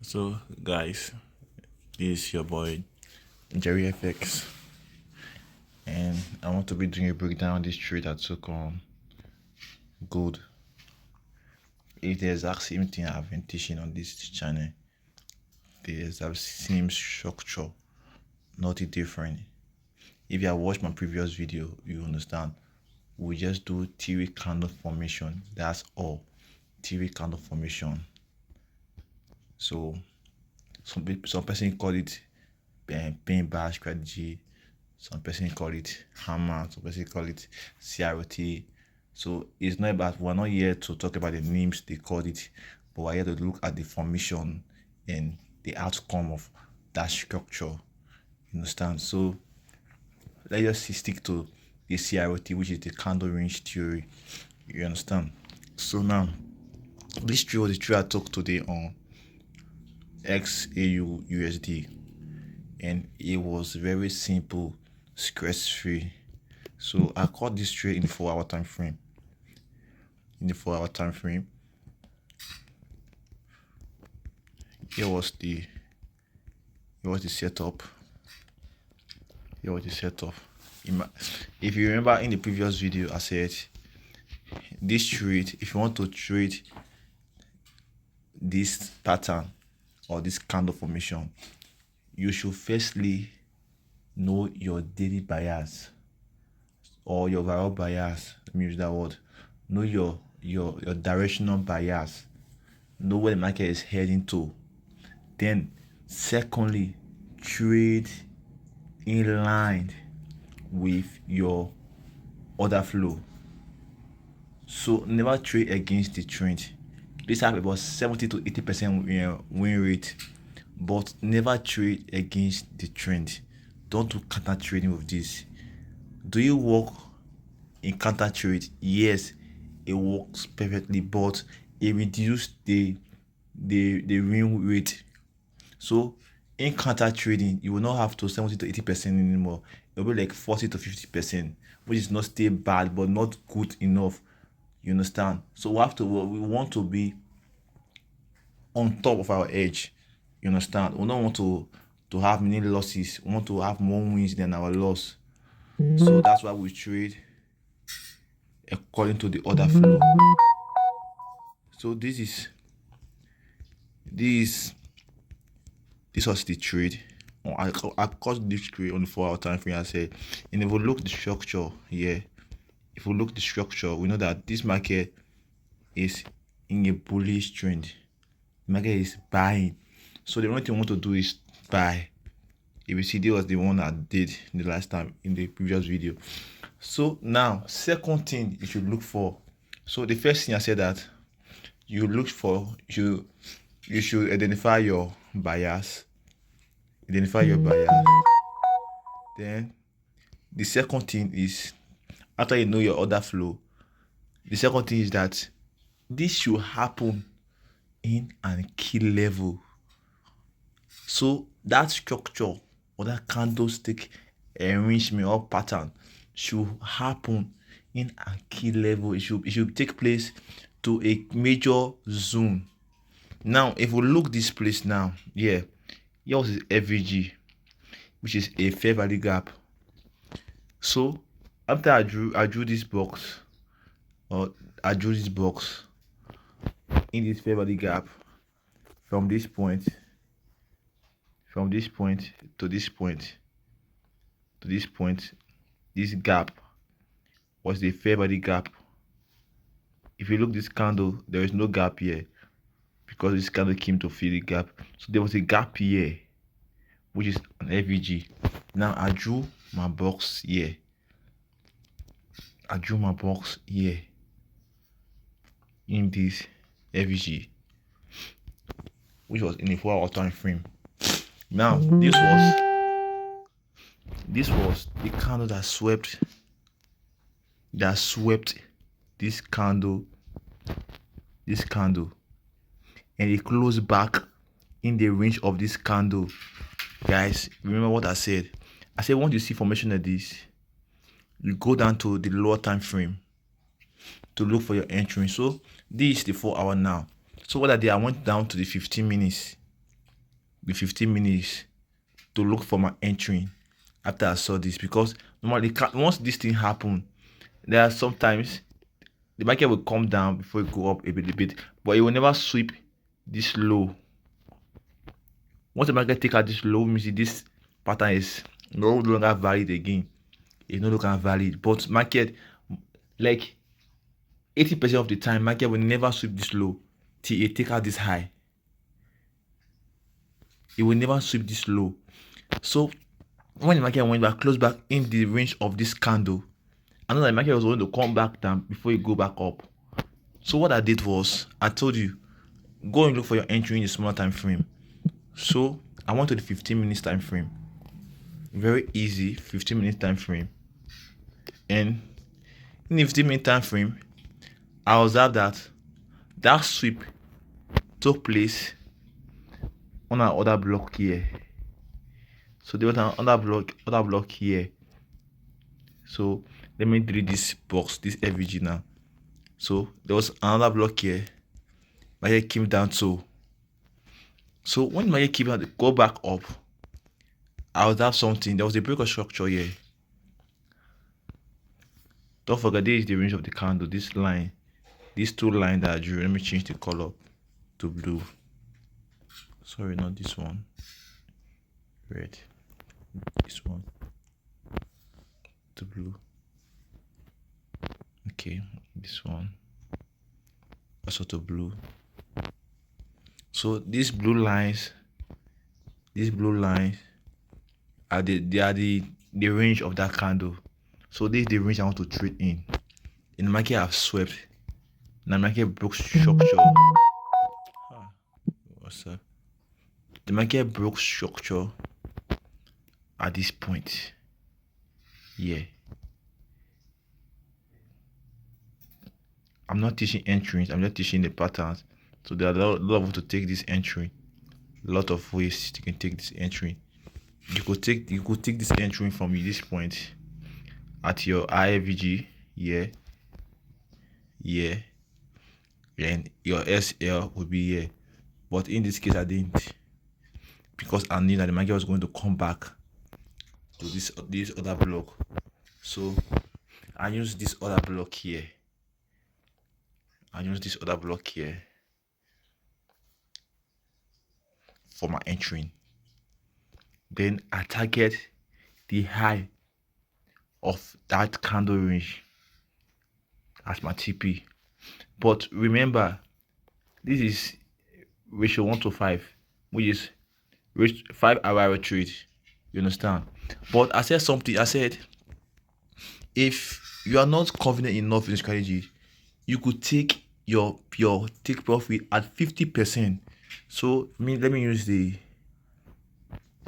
So, guys, this is your boy JEREH-FX, and I want to be doing a breakdown on this trade that took on gold. It's the exact same thing I've been teaching on this channel. The exact same structure, nothing different. If you have watched my previous video, you understand. We just do theory candle formation. That's all. Theory candle formation. So some person call it pin bar strategy, some person call it hammer, some person call it CRT. So it's not about, we're not here to talk about the names they called it, but we're here to look at the formation and the outcome of that structure. You understand? So let's just stick to the CRT, which is the candle range theory. You understand? So now this trade was the trade I took today on XAU USD, and it was very simple, stress free. So I caught this trade in the 4-hour time frame. Here was the setup. If you remember in the previous video, I said this trade, if you want to trade this pattern or this candle formation, you should firstly know your daily bias or your overall bias. Let me use that word. Know your directional bias. Know where the market is heading to. Then secondly, trade in line with your order flow. So never trade against the trend. This have about 70 to 80% win rate, but never trade against the trend. Don't do counter trading with this. Do you work in counter trade? Yes, it works perfectly, but it reduces the win rate. So in counter trading, you will not have to 70 to 80% anymore. It will be like 40 to 50%, which is not still bad, but not good enough. You understand? So we want to be on top of our edge. You understand? We don't want to have many losses. We want to have more wins than our loss. So that's why we trade according to the order flow. So this was the trade. I caught this trade on the 4-hour time frame. I said, and if we look the structure here, we know that this market is in a bullish trend. The market is buying. So the only thing we want to do is buy. If you see, this was the one I did the last time in the previous video. So now, second thing you should look for. So the first thing I said that you look for, you should identify your bias. Then the second thing is, after you know your order flow, the second thing is that this should happen in a key level. So that structure or that candlestick arrangement or pattern should happen in a key level. It should take place to a major zone. Now, if we look this place now, here was FVG, which is a fair value gap. So after I drew this box, in this fair value gap from this point to this point, this gap was the fair value gap. If you look this candle, there is no gap here because this candle came to fill the gap. So there was a gap here, which is an FVG. Now I drew my box here. In this FVG, which was in a 4-hour time frame. Now this was the candle that swept this candle, and it closed back in the range of this candle. Guys, remember what I said? I said once you see formation of this, you go down to the lower time frame to look for your entry. So this is the 4-hour now. So what I did, I went down to the 15 minutes. the 15 minutes to look for my entry after I saw this, because normally once this thing happen, there are sometimes the market will come down before it go up a bit, but it will never sweep this low. Once the market take out this low, means this pattern is no longer valid again. It's no longer valid. But market, like 80% of the time, market will never sweep this low till it take out this high. It will never sweep this low. So when the market went back, close back in the range of this candle, I know that the market was going to come back down before it go back up. So what I did was, I told you, go and look for your entry in a smaller time frame. So I went to the 15 minutes time frame. Very easy, 15 minutes time frame. And in the 15 minute time frame, I observed that sweep took place on our other block here. So there was another block here. So let me delete this box, this FVG now. So there was another block here. Market came down to. So when market came down, go back up, I would have something. There was a break of structure here. Don't forget, this is the range of the candle. This line, these two lines that I drew. Let me change the color to blue. Sorry, not this one. Red. This one to blue. Okay, this one also to blue. So these blue lines are the range of that candle. So this is the range I want to trade in. In the market, I've swept. And the market broke structure. What's up? The market broke structure at this point. Yeah. I'm not teaching entries, I'm just teaching the patterns. So there are a lot of ways to take this entry. A lot of ways you can take this entry. You could take this entry from this point at your IFVG, yeah, and your SL would be here. But in this case, I didn't, because I knew that the market was going to come back to this other block. So I used this other block here. For my entry. Then I target the high of that candle range as my TP. But remember, this is ratio 1 to 5, which is 5-hour trade. You understand? But I said something. I said, if you are not confident enough in strategy, you could take your take profit at 50%. So let me use the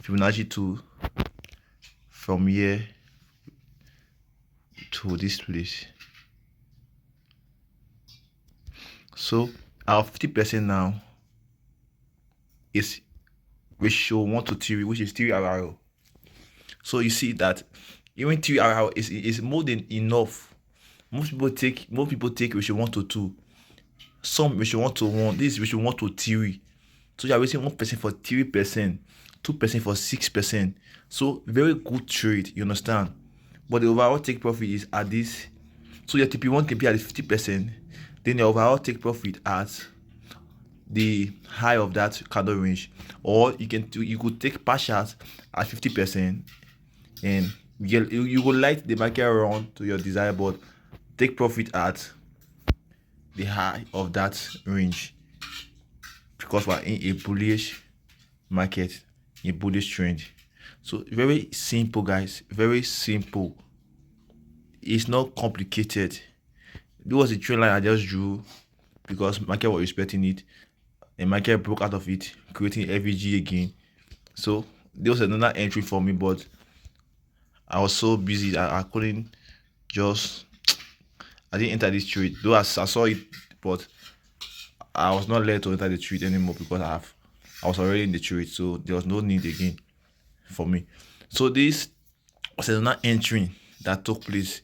Fibonacci tool from here to this place. So our 50% now is ratio 1 to 3, which is 3 RRO. So you see that even 3 RRO is more than enough. Most people take ratio 1 to 2. Some ratio 1 to 1. This is ratio 1 to 3. So you are wasting 1% for 3%, 2% for 6%. So very good trade, you understand? But the overall take profit is at this. So your TP1 can be at 50%. Then your overall take profit at the high of that candle range. Or you could take partials at 50%, and you will light the market run to your desired, but take profit at the high of that range, because we're in a bullish market, a bullish trend. So very simple, guys, very simple. It's not complicated. This was a trend line I just drew because market was expecting it, and market broke out of it, creating FVG again. So there was another entry for me, but I was so busy I couldn't I didn't enter this trade, though I saw it, but I was not led to enter the trade anymore because I was already in the trade, so there was no need again for me. So this was another entry that took place,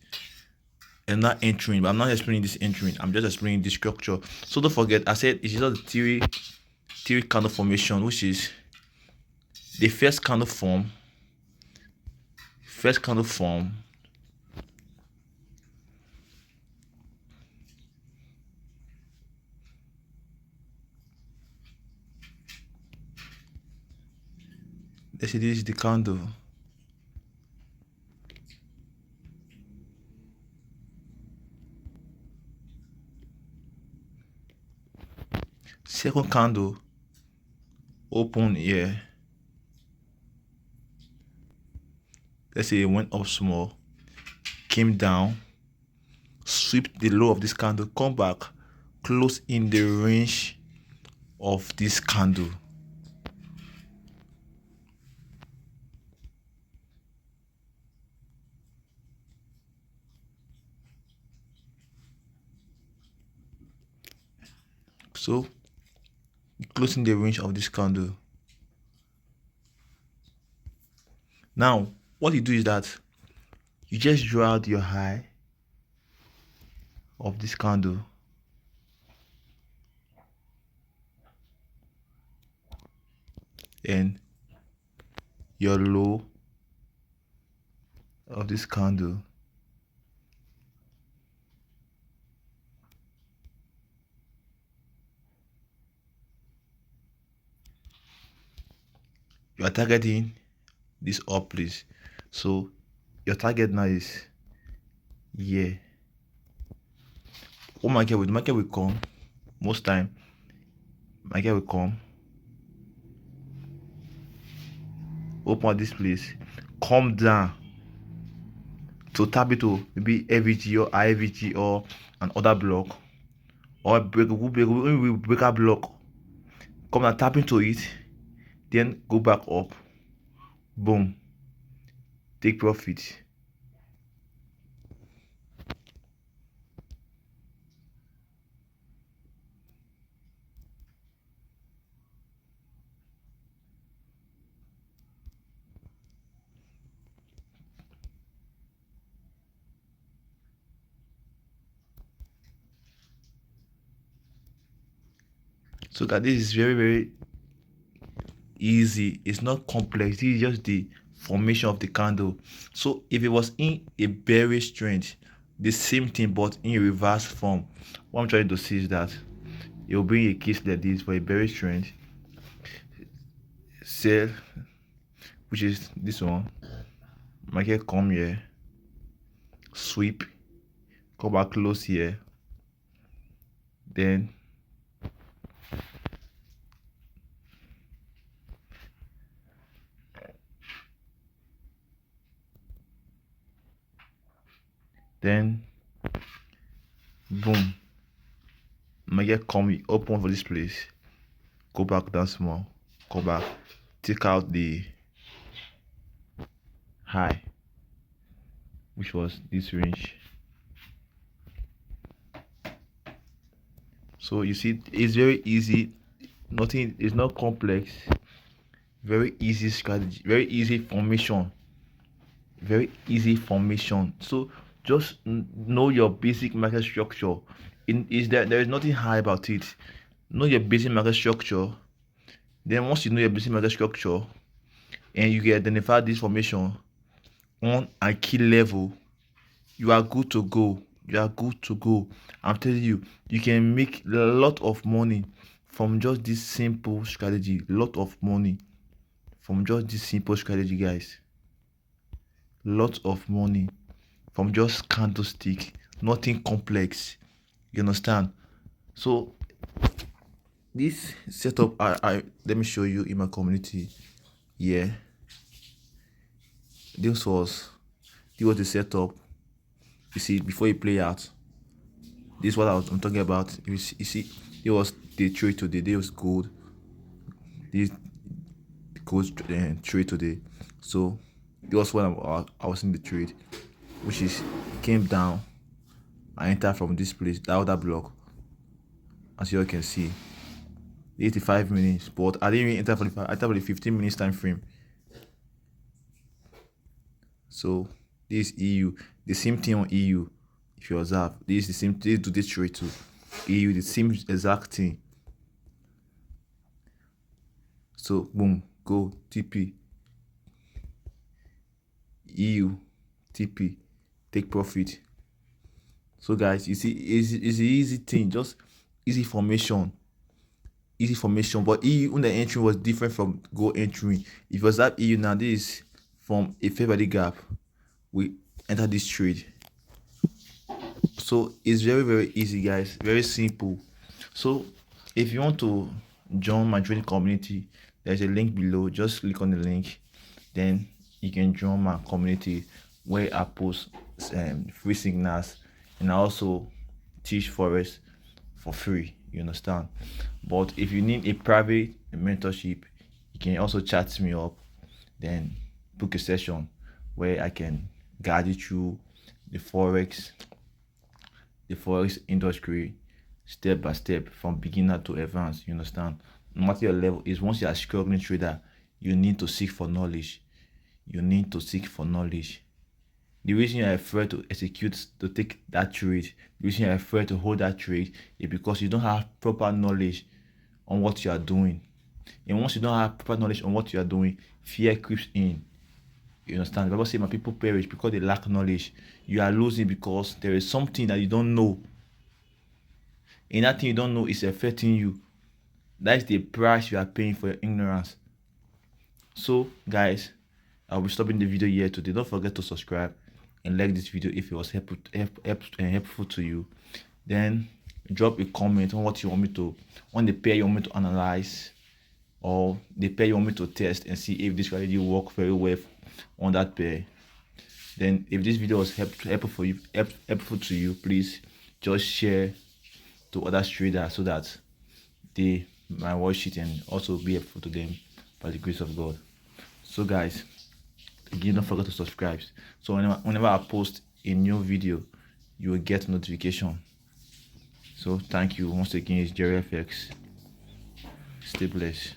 another entry, but I'm not explaining this entry, I'm just explaining the structure. So don't forget, I said it's just a theory candle formation, which is the first candle form. Let's see, this is the candle. Second candle open here. Let's say it went up small, came down, sweep the low of this candle, come back, close in the range of this candle. So closing the range of this candle. Now what you do is that you just draw out your high of this candle, and your low of this candle. You are targeting this up, please. So your target now is here. What market will come most time. Market will come, open at this place, come down to tap it to maybe AVG or IVG or an other block, or break a block, come and tap into it, then go back up, boom, take profit. So that this is very easy. It's not complex. This is just the formation of the candle. So if it was in a bearish trend, the same thing but in reverse form, what I'm trying to see is that it will bring a case like this for a bearish trend, sell, which is this one, market come here, sweep, come back close here, then boom, market come open for this place, go back down small, go back, take out the high, which was this range. So you see, it's very easy. Nothing is not complex. Very easy strategy, very easy formation, So just know your basic market structure. There is nothing high about it. Know your basic market structure. Then once you know your basic market structure and you can identify this formation on a key level, you are good to go. I'm telling you, you can make a lot of money from just this simple strategy. Lot of money from just this simple strategy, guys. Lot of money from just candlestick. Nothing complex. You understand? So this setup, I let me show you in my community. Yeah, this was the setup. You see, before you play out, this is what I'm talking about. You see, it was the trade today. This was gold. This gold trade today. So it was when I was in the trade, which is came down. I entered from this place, the other block. As you all can see, 85 minutes, but I didn't even enter for I entered for the 15 minutes time frame. So this is EU, the same thing on EU. If you observe, this is the same thing to this trade too. EU, the same exact thing. So boom, go TP, EU, TP, take profit. So guys, you see, it's an easy thing, just easy formation. But EU when the entry was different from go entry. If it was that EU now, this is from a fair value gap, we enter this trade. So it's very easy, guys, very simple. So if you want to join my trading community, there's a link below. Just click on the link, then you can join my community where I post free signals, and I also teach Forex for free, you understand. But if you need a private mentorship, you can also chat me up, then book a session where I can guide you through the forex industry step by step from beginner to advanced, you understand. No matter your level is, once you are a struggling trader, you need to seek for knowledge. The reason you're afraid to execute, to take that trade, the reason you're afraid to hold that trade is because you don't have proper knowledge on what you are doing. And once you don't have proper knowledge on what you are doing, fear creeps in. You understand? The Bible says my people perish because they lack knowledge. You are losing because there is something that you don't know. And that thing you don't know is affecting you. That is the price you are paying for your ignorance. So guys, I'll be stopping the video here today. Don't forget to subscribe and like this video if it was helpful to you. Then drop a comment on what you want me to, on the pair you want me to analyze, or the pair you want me to test and see if this strategy work very well on that pair. Then if this video was helpful to you, please just share to other traders so that they might watch it and also be helpful to them by the grace of God. So guys, again, don't forget to subscribe, so whenever I post a new video, you will get notification. So thank you once again. It's JEREH-FX. Stay blessed.